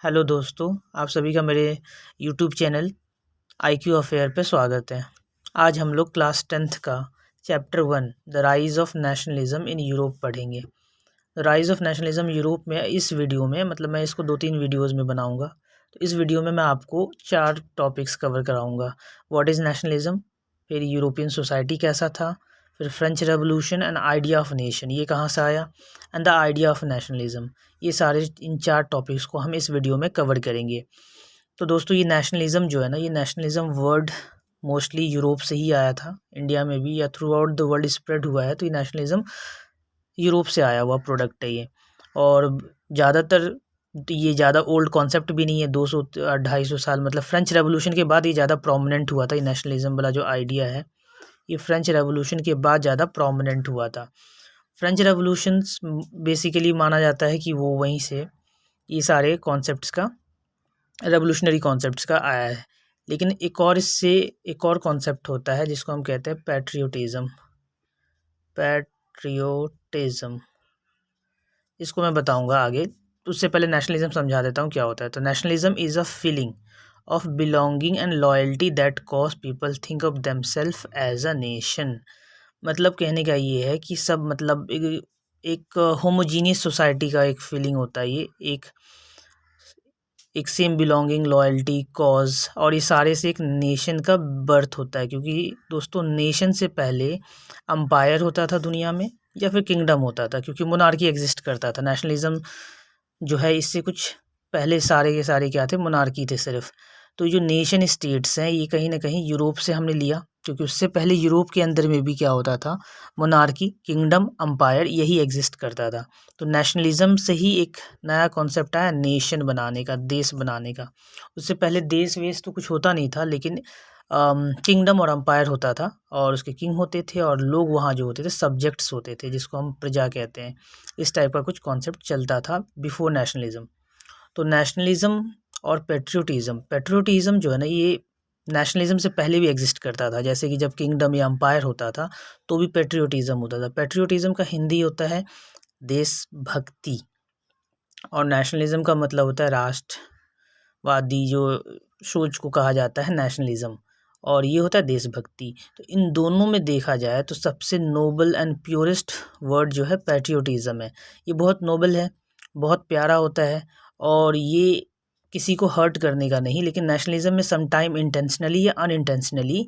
Hello दोस्तों, आप सभी का मेरे यूट्यूब चैनल IQ अफेयर पे स्वागत है। आज हम लोग क्लास 10th का chapter 1 the rise of nationalism in Europe पढ़ेंगे। The rise of nationalism Europe में इस वीडियो में मैं इसको 2-3 वीडियोज़ में बनाऊंगा। तो इस वीडियो में मैं आपको 4 टॉपिक्स कवर कराऊंगा। व्हाट इज़ नेशनलिज्म, फिर यूरोपियन सोसाइटी कैसा था, फिर French revolution and idea of nation, ये कहाँ से आया, and the idea of nationalism. ये सारे इन 4 टॉपिक्स को हम इस वीडियो में कवर करेंगे। तो दोस्तों, ये नेशनलिज्म जो है ना, ये नेशनलिज्म वर्ड मोस्टली यूरोप से ही आया था। इंडिया में भी या through out the world spread हुआ है। तो ये नेशनलिज्म यूरोप से आया हुआ प्रोडक्ट है ये। और ज़्यादातर ये ज़्यादा ओल्ड कॉन्सेप्ट भी नहीं है, 200-250 साल, मतलब फ्रेंच रेवोल्यूशन के बाद ये ज़्यादा प्रोमिनेंट हुआ था। ये नेशनलिज्म वाला जो आइडिया है, ये फ्रेंच रेवोल्यूशन के बाद ज़्यादा प्रोमिनेंट हुआ था। फ्रेंच रेवोल्यूशंस बेसिकली माना जाता है कि वो वहीं से ये सारे कॉन्सेप्ट्स का, रेवोल्यूशनरी कॉन्सेप्ट्स का आया है। लेकिन एक और कॉन्सेप्ट होता है जिसको हम कहते हैं पैट्रियोटिज़म। पैट्रियोटिज़म इसको मैं बताऊंगा आगे। उससे पहले नेशनलिज्म समझा देता हूँ क्या होता है। तो nationalism is a feeling of belonging and loyalty that cause people think of themselves as a nation. मतलब कहने का ये है कि सब, मतलब एक होमोजीनियस सोसाइटी का एक फीलिंग होता है। ये एक सेम बिलोंगिंग, लॉयल्टी, कॉज, और ये सारे से एक नेशन का बर्थ होता है। क्योंकि दोस्तों, नेशन से पहले अम्पायर होता था दुनिया में, या फिर किंगडम होता था, क्योंकि मोनार्की एग्जिस्ट करता था। नेशनलिज्म जो है इससे कुछ पहले सारे के सारे क्या थे, मोनार्की थे सिर्फ। तो जो नेशन स्टेट्स हैं, ये कहीं ना कहीं यूरोप से हमने लिया, क्योंकि उससे पहले यूरोप के अंदर में भी क्या होता था, मोनार्की, किंगडम, अम्पायर, यही एग्जिस्ट करता था। तो नेशनलिज्म से ही एक नया कॉन्सेप्ट आया, नेशन बनाने का, देश बनाने का। उससे पहले देश वेश तो कुछ होता नहीं था, लेकिन किंगडम और अम्पायर होता था, और उसके किंग होते थे, और लोग वहाँ जो होते थे सब्जेक्ट्स होते थे, जिसको हम प्रजा कहते हैं। इस टाइप का कुछ कॉन्सेप्ट चलता था बिफोर नेशनलिज्म। तो नेशनलिज्म और पेट्रियोटिज्म जो है ना, ये नेशनलिज्म से पहले भी एग्जिस्ट करता था। जैसे कि जब किंगडम या अम्पायर होता था तो भी पेट्रियोटिज्म होता था। पेट्रियोटिज्म का हिंदी होता है देशभक्ति, और नेशनलिज्म का मतलब होता है राष्ट्रवादी जो सोच को कहा जाता है नेशनलिज्म, और ये होता है देशभक्ति। तो इन दोनों में देखा जाए तो सबसे नोबल एंड प्योरेस्ट वर्ड जो है पैट्रियोटिज्म है। ये बहुत नोबल है, बहुत प्यारा होता है, और ये किसी को हर्ट करने का नहीं। लेकिन नेशनलिज्म में समटाइम इंटेंशनली या अनइंटेंशनली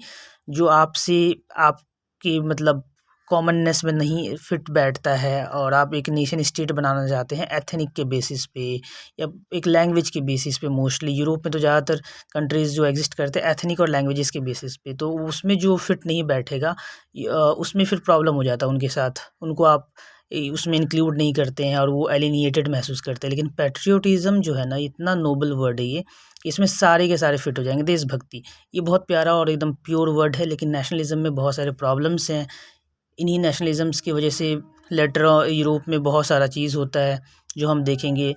जो आपसे, आपके मतलब कॉमननेस में नहीं फिट बैठता है, और आप एक नेशन स्टेट बनाना चाहते हैं एथनिक के बेसिस पे या एक लैंग्वेज के बेसिस पे। मोस्टली यूरोप में तो ज़्यादातर कंट्रीज़ जो एग्जिस्ट करते हैं एथनिक और लैंग्वेजेस के बेसिस पे, तो उसमें जो फिट नहीं बैठेगा उसमें फिर प्रॉब्लम हो जाता है उनके साथ। उनको आप उसमें इंक्लूड नहीं करते हैं और वो एलिनिएटेड महसूस करते हैं। लेकिन पैट्रियोटिज्म जो है ना, इतना नोबल वर्ड है ये, इसमें सारे के सारे फिट हो जाएंगे। देशभक्ति, ये बहुत प्यारा और एकदम प्योर वर्ड है, लेकिन नेशनलिज्म में बहुत सारे प्रॉब्लम्स हैं। इन्हीं नेशनलिज्म्स की वजह से लेटर यूरोप में बहुत सारा चीज़ होता है जो हम देखेंगे।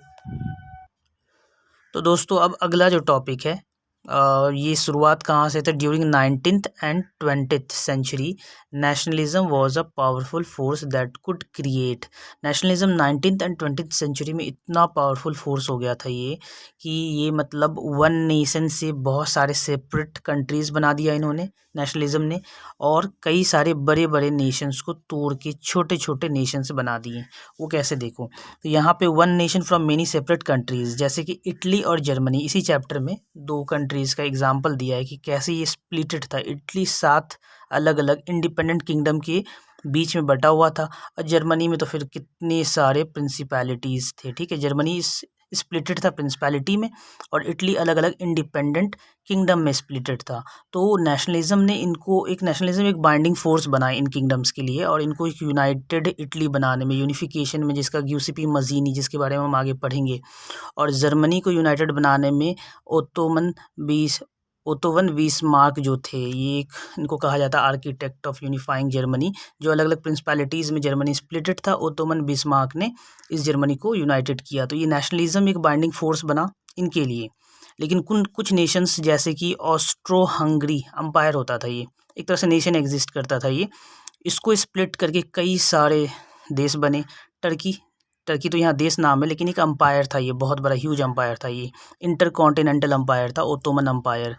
तो दोस्तों, अब अगला जो टॉपिक है, ये शुरुआत कहाँ से था? During 19th and 20th century nationalism was a powerful force that could create. Nationalism 19th and 20th century में इतना पावरफुल फोर्स हो गया था ये, कि ये मतलब वन नेशन से बहुत सारे सेपरेट कंट्रीज़ बना दिया इन्होंने, नेशनलिज्म ने, और कई सारे बड़े बड़े नेशंस को तोड़ के छोटे छोटे नेशंस बना दिए। वो कैसे, देखो। तो यहाँ पे one nation from many separate countries, जैसे कि इटली और जर्मनी, इसी चैप्टर में 2 कंट्रीज़ का एग्जांपल दिया है कि कैसे ये स्प्लिटेड था। इटली 7 अलग अलग इंडिपेंडेंट किंगडम के बीच में बटा हुआ था, और जर्मनी में तो फिर कितने सारे प्रिंसिपैलिटीज़ थे। ठीक है, जर्मनी स्प्लिटेड था प्रिंसिपैलिटी में, और इटली अलग अलग इंडिपेंडेंट किंगडम में स्प्लिटेड था। तो नेशनलिज्म ने इनको एक बाइंडिंग फोर्स बना इन किंगडम्स के लिए, और इनको एक यूनाइटेड इटली बनाने में, यूनिफिकेशन में, जिसका ग्यूसिपी मजीनी, जिसके बारे में हम आगे पढ़ेंगे, और जर्मनी को यूनाइटेड बनाने में ओटोवन बीसमार्क जो थे, ये एक, इनको कहा जाता है आर्किटेक्ट ऑफ यूनिफाइंग जर्मनी। जो अलग अलग प्रिंसिपैलिटीज़ में जर्मनी स्प्लिटेड था, ओटोवन बीसमार्क ने इस जर्मनी को यूनाइटेड किया। तो ये नेशनलिज्म एक बाइंडिंग फोर्स बना इनके लिए। लेकिन कुछ नेशंस, जैसे कि ऑस्ट्रो हंगरी अम्पायर होता था, ये एक तरह से नेशन एग्जिस्ट करता था ये, इसको स्प्लिट करके कई सारे देश बने। टर्की टर्की तो यहाँ देश नाम है, लेकिन एक अम्पायर था, ये बहुत बड़ा ह्यूज अम्पायर था, ये इंटरकॉन्टिनेंटल अम्पायर था, ओटोमन अम्पायर,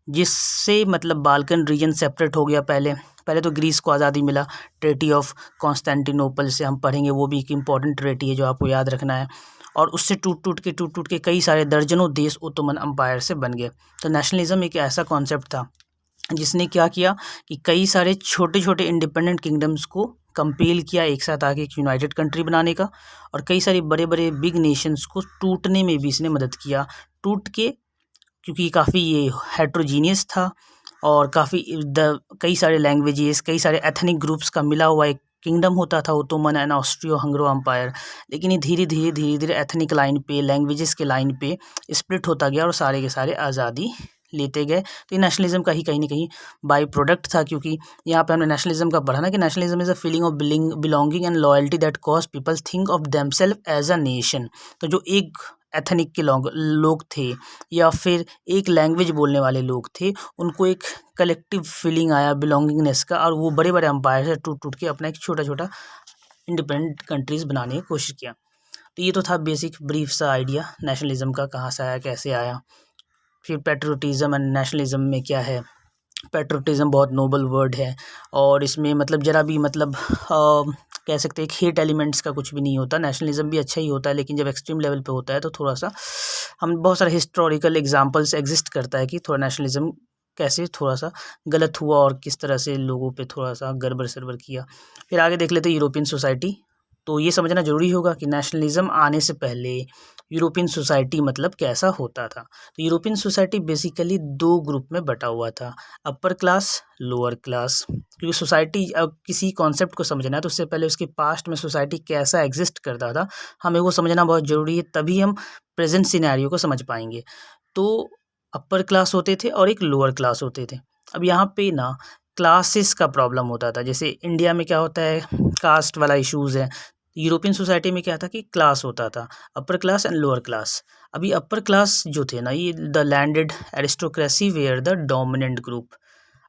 जिससे मतलब बाल्कन रीजन सेपरेट हो गया। पहले तो ग्रीस को आज़ादी मिला ट्रेटी ऑफ कॉन्स्टेंटिनोपल से, हम पढ़ेंगे, वो भी एक इम्पॉर्टेंट ट्रेटी है जो आपको याद रखना है। और उससे टूट टूट के कई सारे दर्जनों देश ओटोमन अम्पायर से बन गए। तो नेशनलिज्म एक ऐसा कॉन्सेप्ट था जिसने क्या किया कि कई सारे छोटे छोटे इंडिपेंडेंट किंगडम्स को कंपेल किया एक साथ आके एक यूनाइटेड कंट्री बनाने का, और कई सारे बड़े बड़े बिग नेशंस को टूटने में भी इसने मदद किया। टूट के, क्योंकि काफ़ी ये हेट्रोजीनियस था और काफ़ी कई सारे लैंग्वेजेस, कई सारे एथनिक ग्रुप्स का मिला हुआ एक किंगडम होता था ओटोमन एंड ऑस्ट्रियो हंगरो अम्पायर। लेकिन ये धीरे धीरे एथनिक लाइन पे, लैंग्वेजेस के लाइन पे स्प्लिट होता गया और सारे के सारे आज़ादी लेते गए। तो ये नेशनलिज्म का ही कहीं ना कहीं बाई प्रोडक्ट था, क्योंकि यहाँ पे हमने नेशनलिज्म का पढ़ा ना कि nationalism is a feeling of belonging and loyalty that cause people think of themselves as a nation. तो जो एक एथनिक के लोग थे या फिर एक लैंग्वेज बोलने वाले लोग थे, उनको एक कलेक्टिव फीलिंग आया बिलोंगिंगनेस का, और वो बड़े बड़े अम्पायर से टूट के अपना एक छोटा छोटा इंडिपेंडेंट कंट्रीज़ बनाने की कोशिश किया। तो ये तो था बेसिक ब्रीफ सा आइडिया नेशनलिज्म का, कहाँ से आया, कैसे आया। फिर पेट्रोटिज्म एंड नेशनलिज्म में क्या है। पेट्रोटिज्म बहुत नोबल वर्ड है, और इसमें मतलब ज़रा भी मतलब कह सकते हैं हेट एलिमेंट्स का कुछ भी नहीं होता। नेशनलिज्म भी अच्छा ही होता है, लेकिन जब एक्सट्रीम लेवल पे होता है तो थोड़ा सा हम बहुत सारे हिस्टोरिकल एग्जांपल्स एग्जिस्ट करता है कि थोड़ा नेशनलिज्म कैसे थोड़ा सा गलत हुआ और किस तरह से लोगों पे थोड़ा सा गड़बड़ सरबर किया। फिर आगे देख लेते हैं यूरोपियन सोसाइटी। तो ये समझना ज़रूरी होगा कि नेशनलिज्म आने से पहले यूरोपियन सोसाइटी मतलब कैसा होता था। तो यूरोपियन सोसाइटी बेसिकली दो ग्रुप में बटा हुआ था, अपर क्लास, लोअर क्लास। क्योंकि सोसाइटी, अब किसी कॉन्सेप्ट को समझना है तो उससे पहले उसके पास्ट में सोसाइटी कैसा एग्जिस्ट करता था हमें वो समझना बहुत ज़रूरी है, तभी हम प्रेजेंट सिनेरियो को समझ पाएंगे। तो अपर क्लास होते थे और एक लोअर क्लास होते थे। अब यहाँ पे ना क्लासेस का प्रॉब्लम होता था, जैसे इंडिया में क्या होता है, कास्ट वाला इश्यूज़ है। यूरोपियन सोसाइटी में क्या था कि क्लास होता था, upper class and lower class. अभी अपर क्लास जो थे ना, ये the landed aristocracy were the dominant group.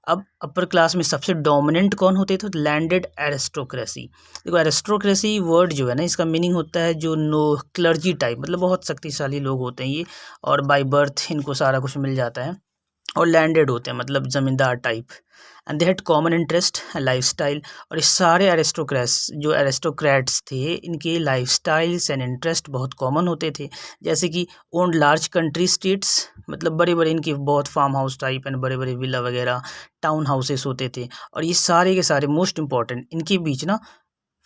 अब अपर क्लास में सबसे डोमिनेंट कौन होते थे, लैंडेड एरिस्टोक्रेसी। देखो एरिस्टोक्रेसी वर्ड जो है ना, इसका मीनिंग होता है जो नो क्लर्जी टाइप, मतलब बहुत शक्तिशाली लोग होते हैं ये, और बाय बर्थ इनको सारा कुछ मिल जाता है, और लैंडेड होते हैं मतलब ज़मींदार type. And they had common interest life style. और इस सारे एरिस्टोक्रेट्स थे, इनके लाइफ स्टाइल्स एंड इंटरेस्ट बहुत कॉमन होते थे। जैसे कि ओन्ड लार्ज कंट्री स्टेट्स, मतलब बड़े बड़े इनके बहुत फार्म हाउस टाइप एंड बड़े बड़े विला वगैरह, टाउन हाउसेस होते थे। और ये सारे के सारे मोस्ट इंपॉर्टेंट, इनके बीच ना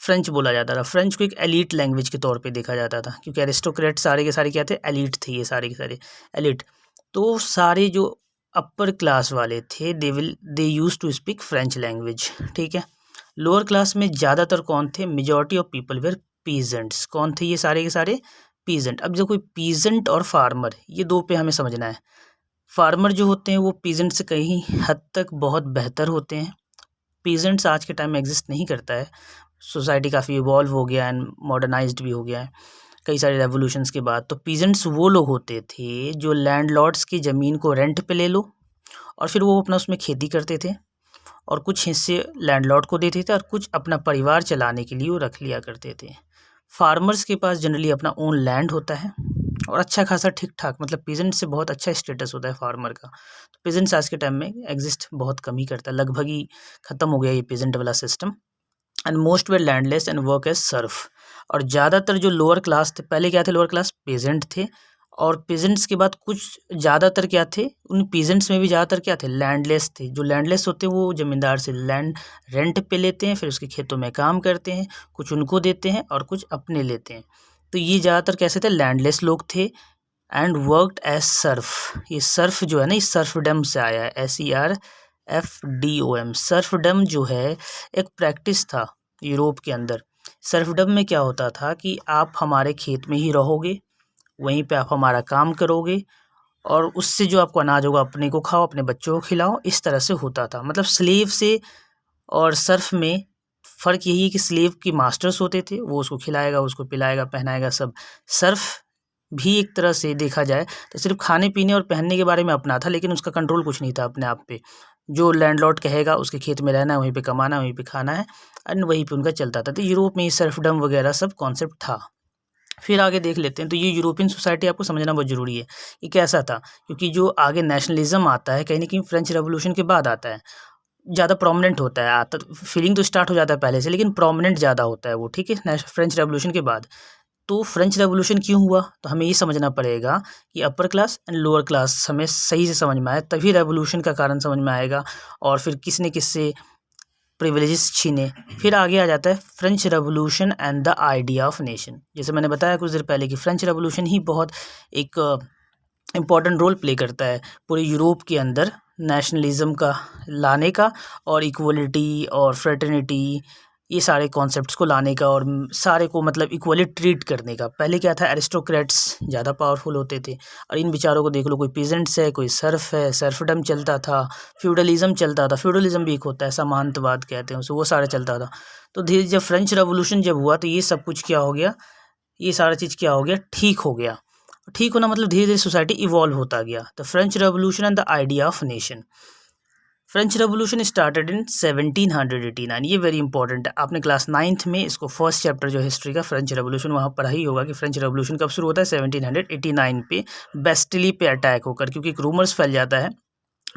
फ्रेंच बोला जाता था। फ्रेंच को एक एलीट लैंग्वेज के तौर पे देखा जाता था, क्योंकि एरिस्टोक्रेट सारे के सारे क्या थे, एलीट थे, ये सारे के सारे एलीट। तो सारे जो अपर क्लास वाले थे they used to speak French language, ठीक है। लोअर क्लास में ज़्यादातर कौन थे, majority of people were peasants. कौन थे ये सारे के सारे, पीजेंट। अब जो कोई पीजेंट और फार्मर, ये दो पे हमें समझना है। फार्मर जो होते हैं वो पीजेंट से कहीं हद तक बहुत बेहतर होते हैं। पीजेंट्स आज के टाइम में एग्जिस्ट नहीं करता है, सोसाइटी काफ़ी इवॉल्व हो गया एंड मॉडर्नाइज्ड भी हो गया है कई सारे रेवोल्यूशंस के बाद। तो पीजेंट्स वो लोग होते थे जो लैंडलॉर्ड्स की ज़मीन को रेंट पे ले लो, और फिर वो अपना उसमें खेती करते थे, और कुछ हिस्से लैंडलॉर्ड को देते थे और कुछ अपना परिवार चलाने के लिए वो रख लिया करते थे। फार्मर्स के पास जनरली अपना ओन लैंड होता है, और अच्छा खासा ठीक ठाक, मतलब पीजेंट से बहुत अच्छा स्टेटस होता है फार्मर का। तो पीजेंट्स आज के टाइम में एग्जिस्ट बहुत कम ही करता है, लगभग ही ख़त्म हो गया ये पीजेंट वाला system. And most were landless and work as serf. और ज़्यादातर जो लोअर क्लास थे, पहले क्या थे, लोअर क्लास पेजेंट थे, और पेजेंट्स के बाद कुछ ज़्यादातर क्या थे, उन पेजेंट्स में भी ज़्यादातर क्या थे, लैंडलेस थे। जो लैंडलेस होते हैं वो ज़मींदार से लैंड रेंट पे लेते हैं, फिर उसके खेतों में काम करते हैं, कुछ उनको देते हैं और कुछ अपने लेते हैं। तो ये ज़्यादातर कैसे थे, लैंडलेस लोग थे। And worked as serf. ये सर्फ जो है ना, इस सर्फडम से आया है, SERFDOM। सर्फडम जो है एक प्रैक्टिस था यूरोप के अंदर। सर्फडम में क्या होता था कि आप हमारे खेत में ही रहोगे, वहीं पे आप हमारा काम करोगे, और उससे जो आपको अनाज होगा अपने को खाओ, अपने बच्चों को खिलाओ, इस तरह से होता था। मतलब स्लेव से और सर्फ में फ़र्क यही है कि स्लेव के मास्टर्स होते थे, वो उसको खिलाएगा, उसको पिलाएगा, पहनाएगा सब। सर्फ भी एक तरह से देखा जाए तो सिर्फ खाने पीने और पहनने के बारे में अपना था, लेकिन उसका कंट्रोल कुछ नहीं था अपने आप पे। जो लैंडलॉर्ड कहेगा उसके खेत में रहना है, वहीं पे कमाना है, वहीं पे खाना है, एंड वहीं पे उनका चलता था। तो यूरोप में ये सर्फडम वगैरह सब कॉन्सेप्ट था। फिर आगे देख लेते हैं। तो ये यूरोपियन सोसाइटी आपको समझना बहुत ज़रूरी है कि कैसा था, क्योंकि जो आगे नेशनलिज्म आता है कहीं न कहीं फ्रेंच रेवोल्यूशन के बाद आता है, ज़्यादा प्रोमिनेंट होता है। आता फीलिंग तो स्टार्ट हो जाता है पहले से, लेकिन प्रोमिनेंट ज़्यादा होता है वो, ठीक है, फ्रेंच रेवोल्यूशन के बाद। तो फ्रेंच रेवोल्यूशन क्यों हुआ, तो हमें ये समझना पड़ेगा कि अपर क्लास एंड लोअर क्लास हमें सही से समझ में आए, तभी रेवोल्यूशन का कारण समझ में आएगा और फिर किसने किससे प्रिविलेजेस छीने। फिर आगे आ जाता है French revolution and the idea of nation. जैसे मैंने बताया कुछ देर पहले कि फ्रेंच रेवोल्यूशन ही बहुत एक इम्पॉर्टेंट रोल प्ले करता है पूरे यूरोप के अंदर नेशनलिज्म का लाने का, और इक्वलिटी और फ्रेटर्निटी, ये सारे कॉन्सेप्ट्स को लाने का, और सारे को मतलब इक्वली ट्रीट करने का। पहले क्या था, एरिस्टोक्रेट्स ज़्यादा पावरफुल होते थे, और इन बेचारों को देख लो, कोई पीजेंट्स है, कोई सर्फ है, सर्फडम चलता था, फ्यूडलिज्म चलता था, फ्यूडलिज्म भी एक होता है, सामंतवाद कहते हैं उसे, वो सारा चलता था। तो धीरे जब फ्रेंच रेवोल्यूशन जब हुआ तो ये सब कुछ क्या हो गया, ये सारा चीज़ क्या हो गया, ठीक हो गया। ठीक होना मतलब धीरे धीरे सोसाइटी इवॉल्व होता गया। The French revolution and the idea of nation. French revolution started in 1789। ये वेरी इंपॉर्टेंट है, आपने क्लास 9th में इसको फर्स्ट चैप्टर जो हिस्ट्री का फ्रेंच रेवोल्यूशन वहाँ पढ़ा ही होगा कि फ्रेंच रेवोल्यूशन कब शुरू होता है, 1789 पे बेस्टिली पे अटैक होकर, क्योंकि एक रूमर्स फैल जाता है।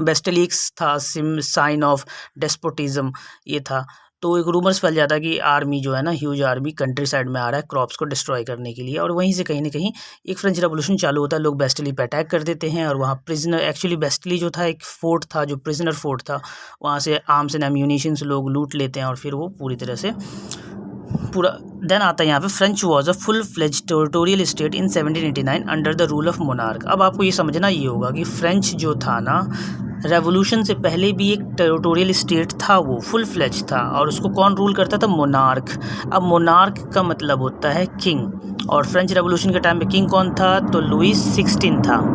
बेस्टिली था साइन ऑफ डेस्पोटिज्म, ये था। तो एक रूमर्स फैल जाता है कि आर्मी जो है ना, ह्यूज आर्मी कंट्री साइड में आ रहा है क्रॉप्स को डिस्ट्रॉय करने के लिए, और वहीं से कहीं ना कहीं एक फ्रेंच रेवोल्यूशन चालू होता है। लोग बेस्टिली पे अटैक कर देते हैं, और वहाँ प्रिजनर, एक्चुअली बेस्टिली जो था एक फोर्ट था, जो प्रिजनर फोर्ट था, वहाँ से आर्म्स एंड एम्यूनिशंस लोग लूट लेते हैं, और फिर वो पूरी तरह से पूरा। देन आता है यहाँ पे French was a full fledge territorial state in 1789 under the rule of monarch. अब आपको ये समझना ये होगा कि फ्रेंच जो था ना, रेवोल्यूशन से पहले भी एक टेरिटोरियल स्टेट था, वो फुल फ्लेज था, और उसको कौन रूल करता था, मोनार्क। अब मोनार्क का मतलब होता है किंग, और फ्रेंच रेवोल्यूशन के टाइम पे किंग कौन था, तो लुईस 16 था।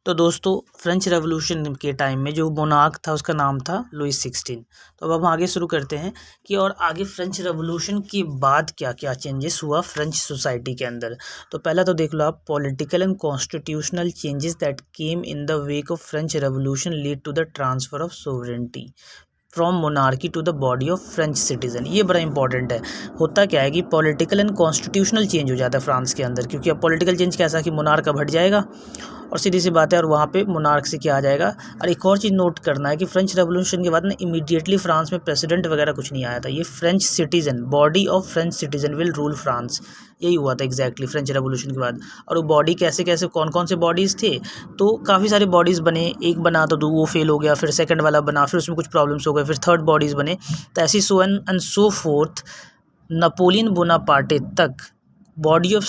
तो दोस्तों फ्रेंच रेवोल्यूशन के टाइम में जो मोनार्क था उसका नाम था लुईस 16। तो अब हम आगे शुरू करते हैं कि और आगे फ्रेंच रेवोल्यूशन के बाद क्या क्या चेंजेस हुआ फ्रेंच सोसाइटी के अंदर। तो पहला तो देख लो आप, political and constitutional changes that came in the wake of French revolution lead to the transfer of sovereignty from monarchy to the body of French citizen. ये बड़ा इंपॉर्टेंट है। होता क्या है कि पॉलिटिकल एंड कॉन्स्टिट्यूशनल चेंज हो जाता है फ्रांस के अंदर, क्योंकि अब पॉलिटिकल चेंज कैसा कि मोनार्क अब हट जाएगा, और सीधी सी बात है, और वहाँ पे मोनार्क से क्या आ जाएगा। और एक और चीज़ नोट करना है कि फ्रेंच रेवोल्यूशन के बाद ना इमीडिएटली फ्रांस में प्रेसिडेंट वगैरह कुछ नहीं आया था। ये French citizen, body of French citizen will rule France, यही हुआ था एग्जैक्टली फ्रेंच रेवोल्यूशन के बाद। और वो बॉडी कैसे कैसे, कौन कौन से बॉडीज़ थे, तो काफ़ी सारे बॉडीज़ बने। एक बना तो वो फेल हो गया, फिर सेकंड वाला बना, फिर उसमें कुछ प्रॉब्लम्स हो गए, फिर थर्ड बॉडीज़ बने। तो ऐसी so and so fourth Napoleon Bonaparte तक बॉडी ऑफ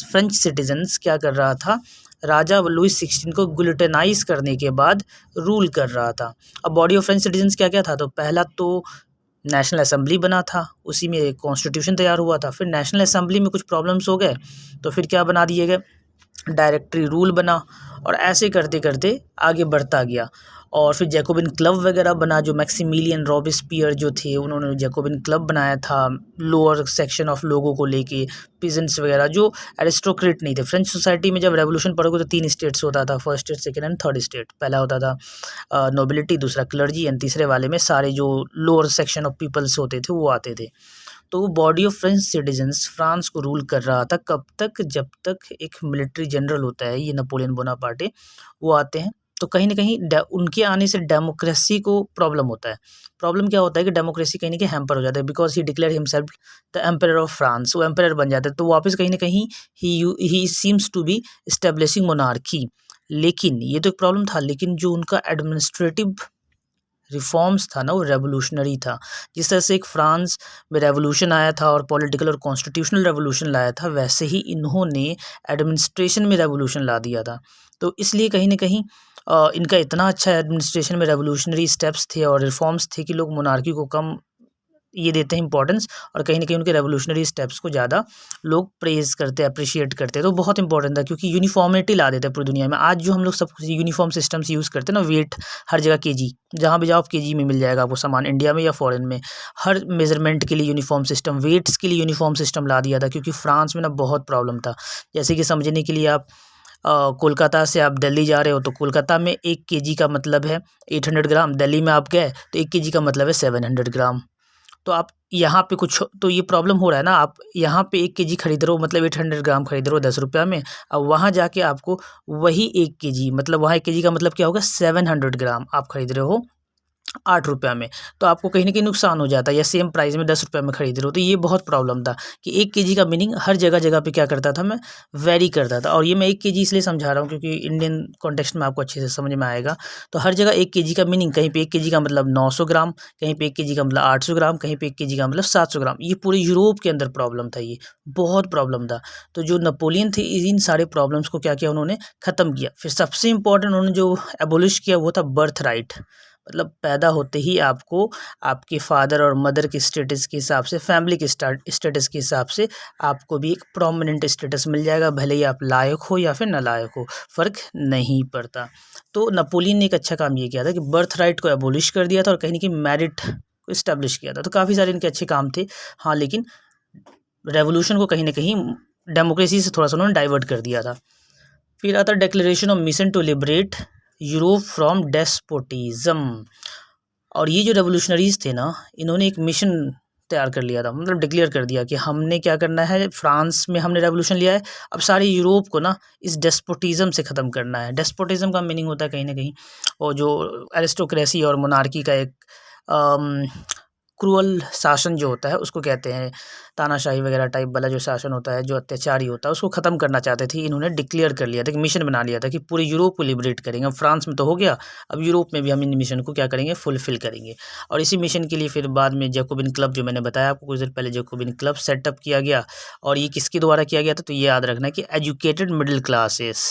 फ्रेंच सिटीजन्स क्या कर रहा था, राजा लुईस 16 को ग्लूटेनाइज करने के बाद रूल कर रहा था। अब बॉडी ऑफ फ्रेंच सिटीजन्स क्या क्या था, तो पहला तो नेशनल असेंबली बना था, उसी में एक कॉन्स्टिट्यूशन तैयार हुआ था। फिर नेशनल असेंबली में कुछ प्रॉब्लम्स हो गए, तो फिर क्या बना दिए गए, डायरेक्टरी रूल बना, और ऐसे करते करते आगे बढ़ता गया। और फिर जैकोबिन क्लब वगैरह बना, जो मैक्सिमिलियन रॉबेस्पियर जो थे उन्होंने जैकोबिन क्लब बनाया था, लोअर सेक्शन ऑफ लोगों को लेके, पीजेंट्स वगैरह जो एरिस्टोक्रेट नहीं थे। फ्रेंच सोसाइटी में जब रेवोल्यूशन पढ़ोगे तो 3 स्टेट्स होता था, first state, second and third state. पहला होता था नोबिलिटी, दूसरा क्लर्जी, एंड तीसरे वाले में सारे जो लोअर सेक्शन ऑफ पीपल्स होते थे वो आते थे। तो body of French citizens France को रूल कर रहा था कब तक, जब तक एक मिलिट्री जनरल होता है, ये नेपोलियन बोनापार्टे, वो आते हैं। तो कहीं ना कहीं उनके आने से डेमोक्रेसी को प्रॉब्लम होता है। प्रॉब्लम क्या होता है कि डेमोक्रेसी कहीं ना कहीं हैम्पर हो जाता है, because he declare himself the emperor of France. वो एम्परर बन जाता है, तो वापस कहीं ना कहीं he seems to be establishing monarchy. लेकिन ये तो एक प्रॉब्लम था, लेकिन जो उनका एडमिनिस्ट्रेटिव रिफॉर्म्स था ना, वो रेवोल्यूशनरी था। जिस तरह से एक फ्रांस में रेवोल्यूशन आया था और पॉलिटिकल और कॉन्स्टिट्यूशनल रेवोल्यूशन लाया था, वैसे ही इन्होंने एडमिनिस्ट्रेशन में रेवोल्यूशन ला दिया था। तो इसलिए कहीं ना कहीं इनका इतना अच्छा एडमिनिस्ट्रेशन में रेवोल्यूशनरी स्टेप्स थे और रिफॉर्म्स थे कि लोग मोनार्की को कम ये देते हैं इंपॉर्टेंस, और कहीं ना कहीं उनके रेवोल्यूशनरी स्टेप्स को ज़्यादा लोग प्रेज करते हैं, अप्रिशिएट करते हैं। तो बहुत इंपॉर्टेंट था, क्योंकि यूनिफॉर्मिटी ला देते हैं पूरी दुनिया में। आज जो हम लोग सब यूनिफॉर्म सिस्टम्स यूज़ करते हैं ना, वेट हर जगह केजी, जहाँ भी जाओ आप केजी में मिल जाएगा आपको सामान, इंडिया में या फॉरेन में। हर मेजरमेंट के लिए यूनिफॉर्म सिस्टम, वेट्स के लिए यूनिफॉर्म सिस्टम ला दिया था, क्योंकि फ्रांस में ना बहुत प्रॉब्लम था। जैसे कि समझने के लिए आप कोलकाता से आप दिल्ली जा रहे हो, तो कोलकाता में 1 केजी का मतलब है 800 ग्राम, दिल्ली में आप गए तो 1 केजी का मतलब है 700 ग्राम। तो आप यहाँ पे कुछ तो ये प्रॉब्लम हो रहा है ना, आप यहाँ पे 1 केजी खरीद रहे हो मतलब 800 ग्राम खरीद रहे हो 10 रुपया में, अब वहाँ जाके आपको वही 1 केजी मतलब वहाँ 1 केजी का मतलब क्या होगा 700 ग्राम आप खरीद रहे हो 8 रुपया में, तो आपको कहीं न कहीं नुकसान हो जाता है, या सेम प्राइस में 10 रुपये में खरीद रहे हो, तो ये बहुत प्रॉब्लम था कि 1 केजी का मीनिंग हर जगह-जगह पे क्या करता था मैं वेरी करता था। और ये मैं 1 केजी इसलिए समझा रहा हूँ क्योंकि इंडियन कॉन्टेक्स्ट में आपको अच्छे से समझ में आएगा। तो हर जगह 1 केजी का मीनिंग, कहीं पे 1 केजी का मतलब 900 ग्राम, कहीं पे 1 केजी का मतलब 800 ग्राम, कहीं पे 1 केजी का मतलब 700 ग्राम। ये पूरे यूरोप के अंदर प्रॉब्लम था ये, बहुत प्रॉब्लम था। तो जो नेपोलियन थे इन सारे प्रॉब्लम्स को क्या किया उन्होंने ख़त्म किया। फिर सबसे इम्पोर्टेंट उन्होंने जो एबॉलिश किया वो था बर्थ राइट, मतलब पैदा होते ही आपको आपके फादर और मदर के स्टेटस के हिसाब से, फैमिली के स्टेटस के हिसाब से आपको भी एक प्रोमिनेंट स्टेटस मिल जाएगा, भले ही आप लायक हो या फिर नालायक हो, फ़र्क नहीं पड़ता। तो नेपोलियन ने एक अच्छा काम ये किया था कि बर्थ राइट को एबॉलिश कर दिया था और कहीं न कहीं मेरिट को इस्टेब्लिश किया था। तो काफ़ी सारे इनके अच्छे काम थे। हाँ, लेकिन रेवोल्यूशन को कहीं न कहीं डेमोक्रेसी से थोड़ा-सा उन्होंने डाइवर्ट कर दिया था। फिर आता है declaration of mission to liberate Europe from despotism. और ये जो रेवोल्यूशनरीज थे ना, इन्होंने एक मिशन तैयार कर लिया था, मतलब डिक्लेयर कर दिया कि हमने क्या करना है, फ्रांस में हमने रेवोल्यूशन लिया है, अब सारे यूरोप को ना इस डेस्पोटिज्म से ख़त्म करना है। डेस्पोटिज्म का मीनिंग होता है कहीं ना कहीं और जो एरिस्टोक्रेसी और मोनार्की का एक क्रूअल शासन जो होता है उसको कहते हैं, तानाशाही वगैरह टाइप वाला जो शासन होता है, जो अत्याचारी होता है, उसको ख़त्म करना चाहते थे। इन्होंने डिक्लेयर कर लिया था कि मिशन बना लिया था कि पूरे यूरोप को लिबरेट करेंगे। अब फ्रांस में तो हो गया, अब यूरोप में भी हम इन मिशन को क्या करेंगे, फुलफिल करेंगे। और इसी मिशन के लिए फिर बाद में जैकोबिन क्लब, जो मैंने बताया आपको कुछ देर पहले, जैकोबिन क्लब सेटअप किया गया। और ये किसके द्वारा किया गया था, तो ये याद रखना है कि एजुकेटेड मिडिल क्लासेस।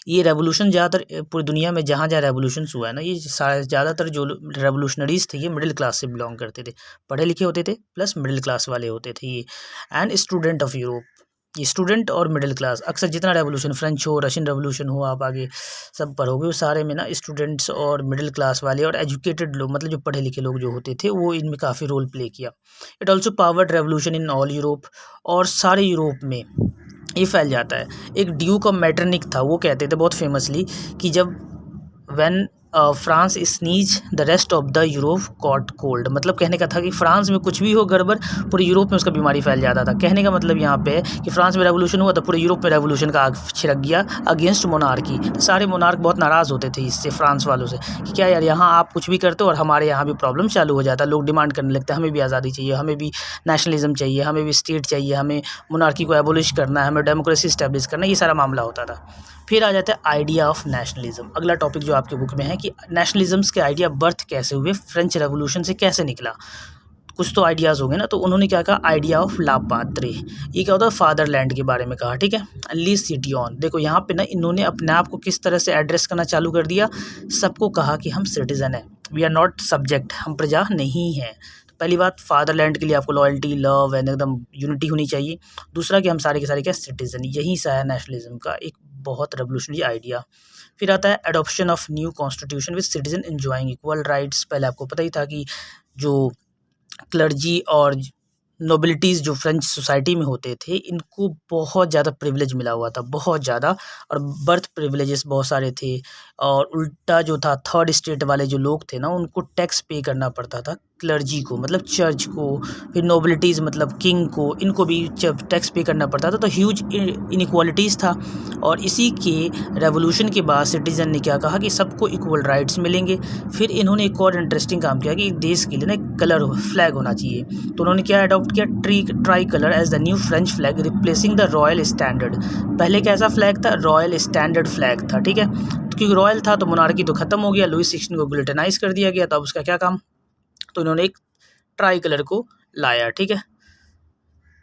ये रेवोल्यूशन ज़्यादातर पूरी दुनिया में जहाँ जहाँ रेवोल्यूशंस हुआ है ना, ये ज़्यादातर जो रेवोल्यूशनरीज थे ये मिडिल क्लास से बिलोंग करते थे, पढ़े लिखे होते थे प्लस मिडिल क्लास वाले होते थे ये। एंड स्टूडेंट ऑफ यूरोप, ये स्टूडेंट और मिडिल क्लास, अक्सर जितना रेवोल्यूशन, फ्रेंच हो, रशियन रेवोल्यूशन हो, आप आगे सब पढ़ोगे, वो सारे में ना स्टूडेंट्स और मिडिल क्लास वाले और एजुकेटेड लोग, मतलब जो पढ़े लिखे लोग जो होते थे, वो इनमें काफ़ी रोल प्ले किया। It also powered revolution in all Europe, और सारे यूरोप में ये फैल जाता है। एक ड्यूक ऑफ मेटरनिक था, वो कहते थे बहुत फेमसली कि जब when France sneeze the rest of the Europe caught cold, मतलब कहने का था कि फ्रांस में कुछ भी हो गड़बड़, पूरे यूरोप में उसका बीमारी फैल जाता था। कहने का मतलब यहाँ पे है कि फ्रांस में रेवोल्यूशन हुआ तो पूरे यूरोप में रेवोल्यूशन का आग छिड़क गया अगेंस्ट मोनार्की। तो सारे मोनार्क बहुत नाराज़ होते थे इससे, फ्रांस वालों से, कि क्या यार यहाँ आप कुछ भी करते हो और हमारे यहाँ भी प्रॉब्लम चालू हो जाता है। लोग डिमांड करने लगते हैं हमें भी आज़ादी चाहिए, हमें भी नेशनलिज्म चाहिए, हमें भी स्टेट चाहिए, हमें मोनार्की को एबोलिश करना है, हमें डेमोक्रेसी इस्टेब्लिश करना है, ये सारा मामला होता था। फिर आ जाता है आइडिया ऑफ नेशनलिज्म, अगला टॉपिक जो आपके बुक में है कि नेशनलिज्म्स के आइडिया बर्थ कैसे हुए, फ्रेंच रेवोल्यूशन से कैसे निकला। कुछ तो आइडियाज़ होंगे ना, तो उन्होंने क्या कहा, आइडिया ऑफ ला पात्रे, ये क्या होता है, फादरलैंड के बारे में कहा, ठीक है। ली सिटी ऑन, देखो यहाँ पे ना इन्होंने अपने आप को किस तरह से एड्रेस करना चालू कर दिया, सबको कहा कि हम सिटीज़न हैं, वी आर नॉट सब्जेक्ट, हम प्रजा नहीं हैं। पहली बात, फादरलैंड के लिए आपको लॉयल्टी, लव एंड एकदम यूनिटी होनी चाहिए। दूसरा कि हम सारे के सारे क्या, सिटीज़न, यही सा है नेशनलिज्म का एक बहुत रेवोल्यूशनरी आइडिया। फिर आता है adoption of new constitution with citizen enjoying equal rights. पहले आपको पता ही था कि जो क्लर्जी और नोबिलिटीज़ जो फ्रेंच सोसाइटी में होते थे, इनको बहुत ज़्यादा प्रिविलेज मिला हुआ था, बहुत ज़्यादा, और बर्थ प्रिविलेजेस बहुत सारे थे। और उल्टा जो था, थर्ड स्टेट वाले जो लोग थे ना, उनको टैक्स पे करना पड़ता था, क्लर्जी को मतलब चर्च को, फिर नोबिलिटीज़ मतलब किंग को, इनको भी जब टैक्स पे करना पड़ता था, तो ह्यूज इनइक्वालिटीज़ था। और इसी के रेवोल्यूशन के बाद सिटीज़न ने क्या कहा कि सबको इक्वल राइट्स मिलेंगे। फिर इन्होंने एक और इंटरेस्टिंग काम किया कि देश के लिए ना एक कलर फ्लैग होना चाहिए, तो उन्होंने क्या अडॉप्ट किया, tricolour as the new French flag replacing the royal standard. पहले कैसा फ्लैग था, रॉयल स्टैंडर्ड फ्लैग था, ठीक है। तो क्योंकि रॉयल था तो मोनार्की तो ख़त्म हो गया, लुईस 16 को गिल्टनाइज कर दिया गया, तो अब उसका क्या काम, तो इन्होंने एक ट्राई कलर को लाया, ठीक है।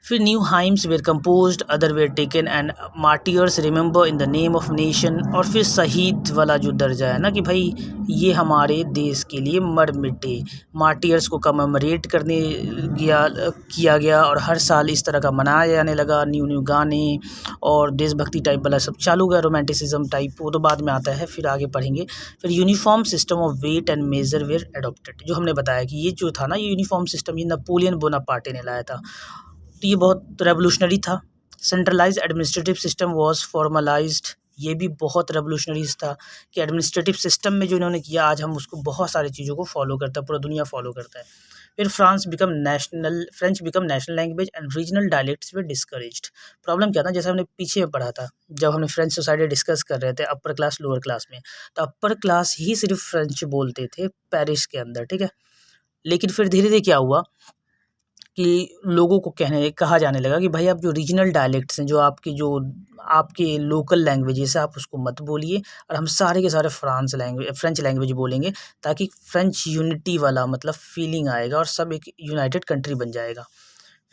फिर new hymns were composed, other were taken and martyrs remember in the name of nation. और फिर शहीद वाला जो दर्जा है ना कि भाई ये हमारे देश के लिए मर मिटे, मार्टियर्स को कमेमोरेट करने किया गया, और हर साल इस तरह का मनाया जाने लगा। न्यू न्यू गाने और देशभक्ति टाइप वाला सब चालू गया, रोमांटिसिज्म टाइप, वो तो बाद में आता है, फिर आगे पढ़ेंगे। फिर uniform system of weight and measure were adopted, जो हमने बताया कि ये जो था ना, ये यूनिफॉर्म सिस्टम ये नेपोलियन बोनापार्टे ने लाया था, तो ये बहुत रेवोल्यूशनरी था। Centralised administrative system was formalised ये भी बहुत रेवोल्यूशनरीज था कि एडमिनिस्ट्रेटिव सिस्टम में जो इन्होंने किया, आज हम उसको बहुत सारी चीज़ों को फॉलो करता है, पूरा दुनिया फॉलो करता है। फिर French become national language and regional dialects way discouraged. Problem क्या था, जैसे हमने पीछे पढ़ा था जब हमने फ्रेंच सोसाइटी डिस्कस कर रहे थे अपर क्लास लोअर क्लास में, तो अपर क्लास ही सिर्फ फ्रेंच बोलते थे पेरिस के अंदर, ठीक है। लेकिन फिर धीरे धीरे क्या हुआ कि लोगों को कहा जाने लगा कि भाई आप जो रीजनल डायलेक्ट्स हैं, जो आपके लोकल लैंग्वेजेस है, आप उसको मत बोलिए और हम सारे के सारे फ्रेंच लैंग्वेज बोलेंगे, ताकि फ्रेंच यूनिटी वाला मतलब फीलिंग आएगा और सब एक यूनाइटेड कंट्री बन जाएगा।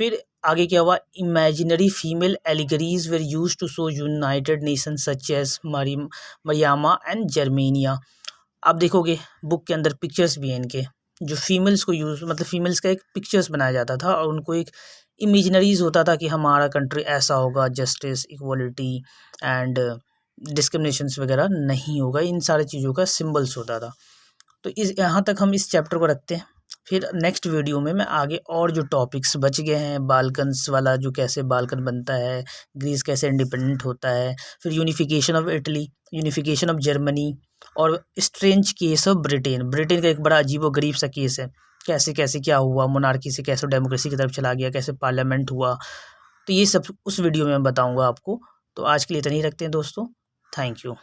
फिर आगे क्या हुआ, imaginary female allegories were used to show united nation such as Marianne and Germania. आप देखोगे बुक के अंदर पिक्चर्स भी हैं इनके, जो फीमेल्स को मतलब फीमेल्स का एक पिक्चर्स बनाया जाता था और उनको एक इमेजिनरीज होता था कि हमारा कंट्री ऐसा होगा, जस्टिस, इक्वलिटी एंड डिस्क्रिमिनेशंस वगैरह नहीं होगा, इन सारी चीज़ों का सिंबल्स होता था। तो इस यहाँ तक हम इस चैप्टर को रखते हैं। फिर नेक्स्ट वीडियो में मैं आगे और जो टॉपिक्स बच गए हैं, बाल्कन्स वाला जो कैसे बाल्कन बनता है, ग्रीस कैसे इंडिपेंडेंट होता है, फिर unification of Italy, unification of Germany और स्ट्रेंज केस ऑफ ब्रिटेन का एक बड़ा अजीबो गरीब सा केस है, कैसे कैसे क्या हुआ, मोनार्की से कैसे डेमोक्रेसी की तरफ चला गया, कैसे पार्लियामेंट हुआ। तो ये सब उस वीडियो में मैं बताऊँगा आपको। तो आज के लिए इतना ही रखते हैं दोस्तों। Thank you.